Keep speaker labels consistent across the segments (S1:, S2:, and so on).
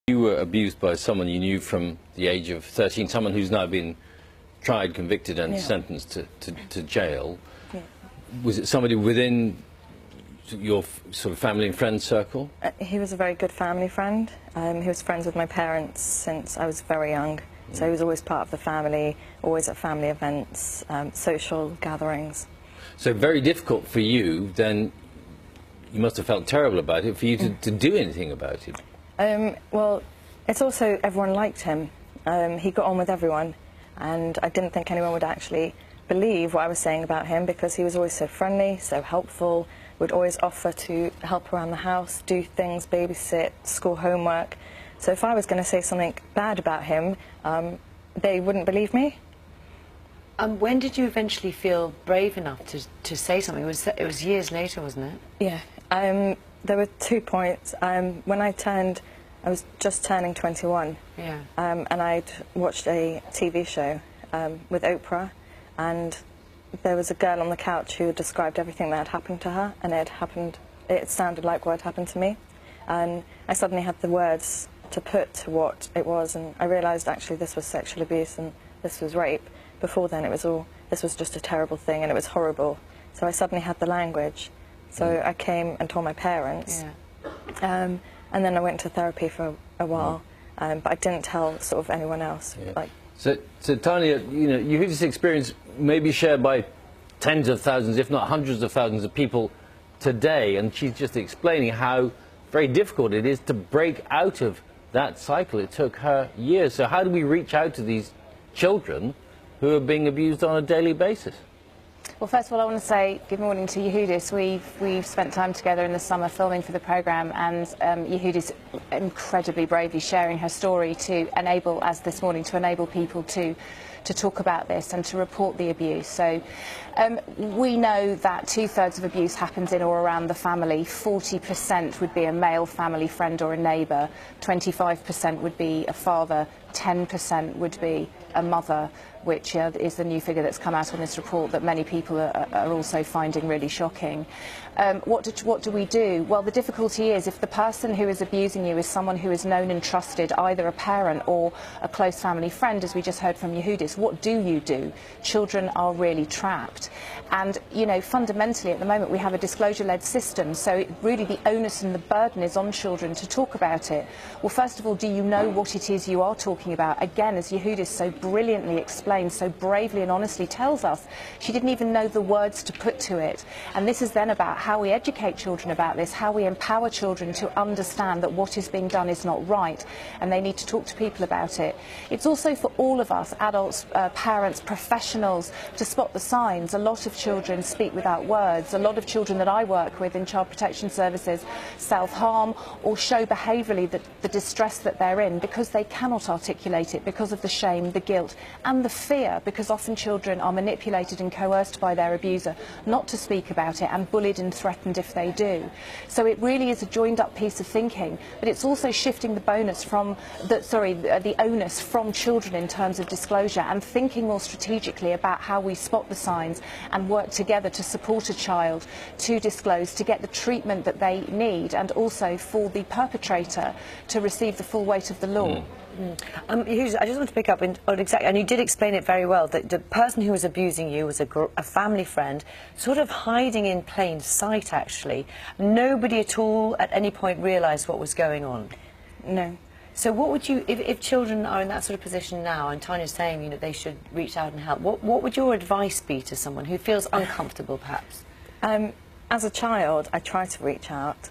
S1: You were abused by someone you knew from the age of 13, someone who's now been tried, convicted and sentenced to jail. Yeah. Was it somebody within your sort of family and friend circle?
S2: He was a very good family friend. He was friends with my parents since I was very young. So he was always part of the family, always at family events, social gatherings.
S1: So very difficult for you, then you must have felt terrible about it, for you to do anything about it.
S2: Well, it's also everyone liked him. He got on with everyone, and I didn't think anyone would actually believe what I was saying about him, because he was always so friendly, so helpful, would always offer to help around the house, do things, babysit, school homework. So if I was going to say something bad about him, they wouldn't believe me.
S3: When did you eventually feel brave enough to say something? It was years later, wasn't it?
S2: Yeah. There were 2 points. When I was just turning 21,
S3: yeah.
S2: And I'd watched a TV show with Oprah, and there was a girl on the couch who described everything that had happened to her, and it sounded like what had happened to me. And I suddenly had the words to put to what it was, and I realised actually this was sexual abuse and this was rape. Before then this was just a terrible thing, and it was horrible. So I suddenly had the language. So I came and told my parents, and then I went to therapy for a while, but I didn't tell sort of anyone else.
S1: Yeah.
S2: Like,
S1: so Tanya, you know, Yehudis' experience may be shared by tens of thousands, if not hundreds of thousands of people today, and she's just explaining how very difficult it is to break out of that cycle. It took her years. So how do we reach out to these children who are being abused on a daily basis?
S4: Well, first of all, I want to say good morning to Yehudis. We've spent time together in the summer filming for the programme, and Yehudis incredibly bravely sharing her story to enable, as this morning, to enable people to talk about this and to report the abuse. So we know that 2/3 of abuse happens in or around the family. 40% would be a male family friend or a neighbour, 25% would be a father, 10% would be a mother, which is the new figure that's come out on this report that many people are also finding really shocking. What do we do? Well, the difficulty is if the person who is abusing you is someone who is known and trusted, either a parent or a close family friend, as we just heard from Yehudis, what do you do? Children are really trapped. And, you know, fundamentally at the moment we have a disclosure-led system, so really the onus and the burden is on children to talk about it. Well, first of all, do you know what it is you are talking about? Again, as Yehudis so brilliantly explains, so bravely and honestly tells us, she didn't even know the words to put to it. And this is then about how we educate children about this, how we empower children to understand that what is being done is not right, and they need to talk to people about it. It's also for all of us, adults, parents, professionals, to spot the signs. A lot of children speak without words. A lot of children that I work with in child protection services self-harm or show behaviourally the distress that they're in because they cannot articulate it, because of the shame, the guilt and the fear, because often children are manipulated and coerced by their abuser not to speak about it, and bullied and threatened if they do. So it really is a joined up piece of thinking, but it's also shifting the onus from children in terms of disclosure, and thinking more strategically about how we spot the signs and work together to support a child to disclose, to get the treatment that they need, and also for the perpetrator to receive the full weight of the law.
S3: I just want to pick up on exactly, and you did explain it very well, that the person who was abusing you was a family friend, sort of hiding in plain sight, actually. Nobody at all at any point realised what was going on.
S2: No.
S3: So what would you, if children are in that sort of position now, and Tanya's saying, you know, they should reach out and help, what would your advice be to someone who feels uncomfortable, perhaps?
S2: As a child, I tried to reach out.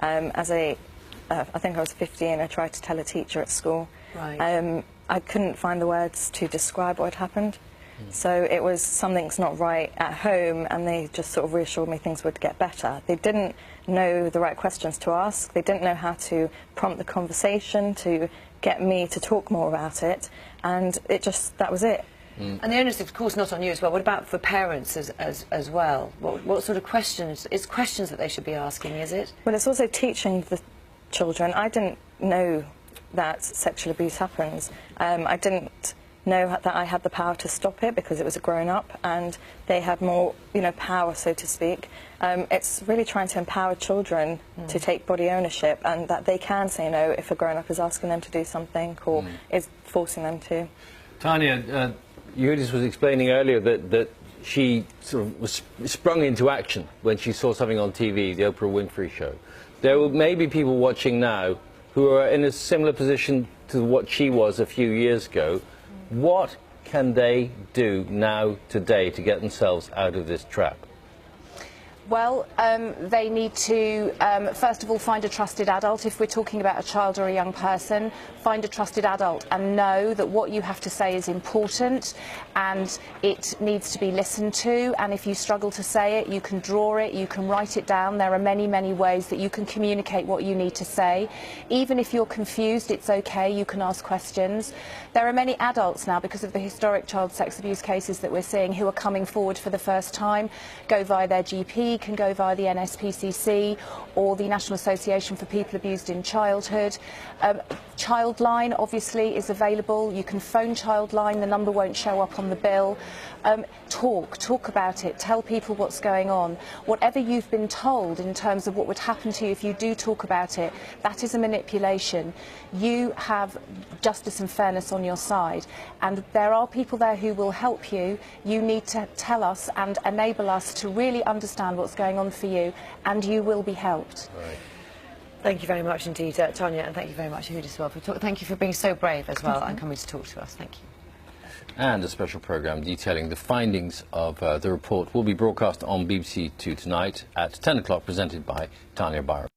S2: I think I was 15, I tried to tell a teacher at school.
S3: Right.
S2: I couldn't find the words to describe what had happened. So it was something's not right at home, and they just sort of reassured me things would get better. They didn't know the right questions to ask. They didn't know how to prompt the conversation to get me to talk more about it, and that was it.
S3: And the onus is, of course, not on you as well. What about for parents as well? What sort of questions? It's questions that they should be asking, is it?
S2: Well, it's also teaching the children. I didn't know that sexual abuse happens. I didn't know that I had the power to stop it because it was a grown-up, and they had more, power, so to speak. It's really trying to empower children to take body ownership, and that they can say no if a grown-up is asking them to do something or is forcing them to.
S1: Tanya, Yehudis was explaining earlier that she sort of was sprung into action when she saw something on TV, the Oprah Winfrey Show. There may be people watching now who are in a similar position to what she was a few years ago. What can they do now, today, to get themselves out of this trap?
S4: Well, they need to, first of all, find a trusted adult. If we're talking about a child or a young person, find a trusted adult and know that what you have to say is important and it needs to be listened to. And if you struggle to say it, you can draw it, you can write it down. There are many, many ways that you can communicate what you need to say. Even if you're confused, it's okay, you can ask questions. There are many adults now, because of the historic child sex abuse cases that we're seeing, who are coming forward for the first time, go via their GP, can go via the NSPCC or the National Association for People Abused in Childhood. Childline obviously is available. You can phone Childline, the number won't show up on the bill. Talk about it, tell people what's going on. Whatever you've been told in terms of what would happen to you if you do talk about it, that is a manipulation. You have justice and fairness on your side, and there are people there who will help you. You need to tell us and enable us to really understand what's going on for you, and you will be helped.
S1: Right.
S3: Thank you very much indeed, Tanya, and thank you very much, Yehudis, as well. Thank you for being so brave as well and coming to talk to us. Thank you.
S1: And a special programme detailing the findings of the report will be broadcast on BBC Two tonight at 10 o'clock, presented by Tanya Byron.